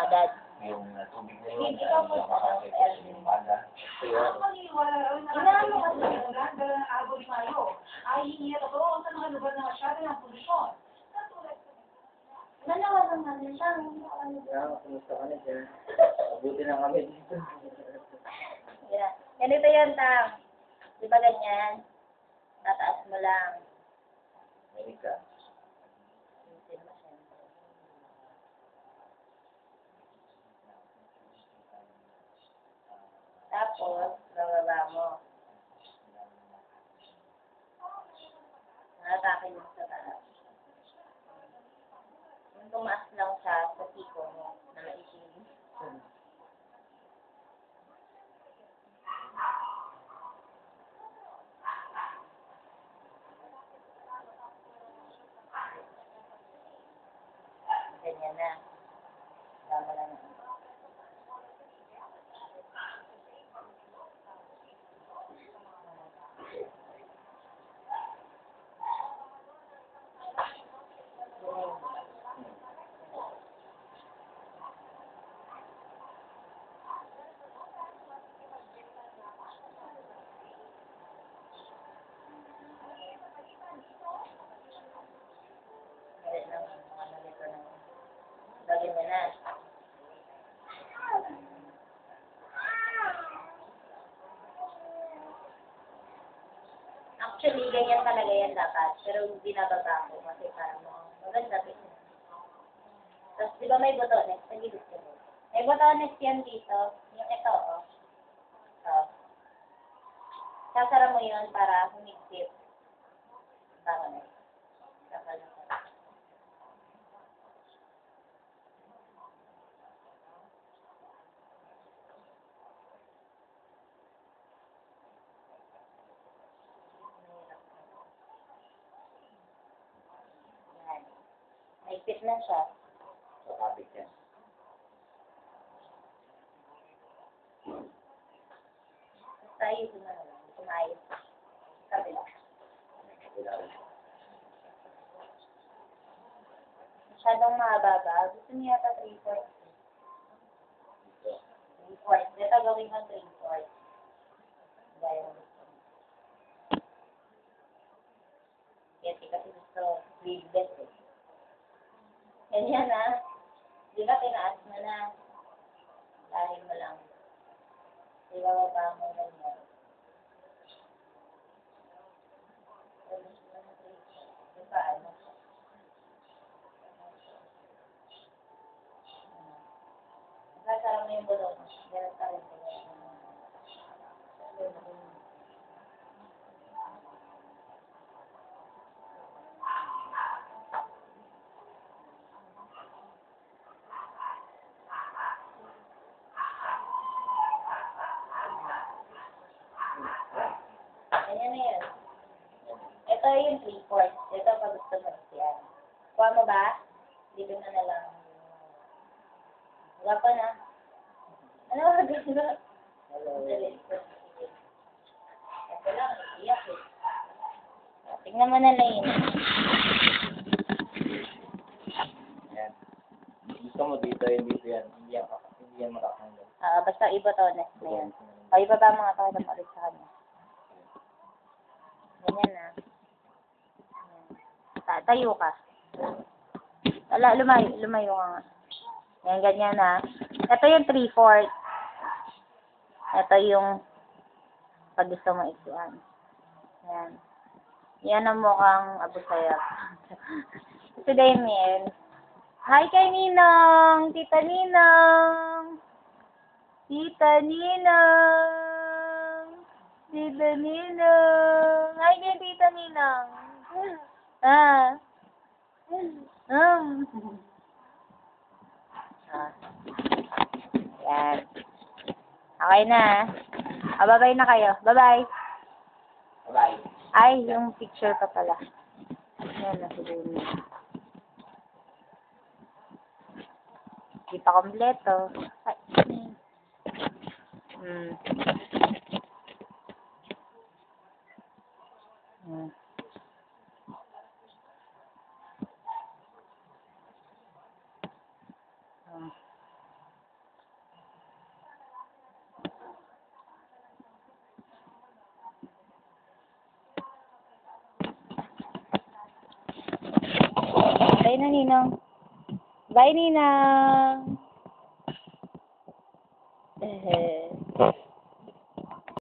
Dad. Yung tubig na yun, yung banda. Inaano kasi ng dala ng Arbor Mayo ay hinihit ito sa mga lugar na masyado ng polusyon. Nanawagan namin siya. Kumusta ka na dyan? Buti na kami dito. Ganito yun, Tang. Di ba ganyan? Tataas mo lang. Amerika. Tapos, bababa mo. Nakatake mo sa taas. Yung tumaas lang siya sa siko mo na maisin. Ganyan na. Tama lang. Lagyan mo na. Actually, ganyan talaga yan dapat. Pero binababa ko kasi parang maganda din. Tapos, di ba may botones? Sa gilid ko. May botones yan dito. Yung ito, oh. Oh. Sasara mo yun para humigpit. Tama na. Sasara na. Mahigpit na siya. Kakapit yan. Tayo ito na lang. Kumayos. Kabila. Masyadong mahaba. Gusto niya yata 3/4. 3/4. Dito gawin ko 3/4. Gaya mo gusto. Kasi gusto weedless eh. Ganyan na. Di ba tinaas mo na? Lahin mo lang. Di ba baba mo ganyan? Di ba ano? Nasarap mo yung bulong. Ganun pa rin. Ganyan na yun. Ito yung 3/4. Ito pag gusto mo yan. Kuha mo ba? Dito na lang. Wala pa na. Ano ba gusto? Ito lang, iyak eh. Tingnan mo na lang yun. Yan. Gusto mo dito, hindi dito yan. Hindi yan makakanggal. Basta ibotones na yan. O, ibaba mga tao na ulit sa kanya. Ganyan na. Tayo ka. Lumayo ka nga. Yan, ganyan na. Ito yung 3/4. Ito yung pag gusto mo isuan. Yan. Yan ang mukhang abusaya. Si Damien. Hi kay Ninang! Tita Ninang! Tita Ninang! Tita Ninang! Hi kay Tita Ninang! Yan. Okay na. Bye-bye na kayo. Bye-bye. Bye. Ay, yung picture pa pala. Yan, nasuloy niya. Hindi pa kompleto. Ay. Bye na, Ninang. Bye, Ninang.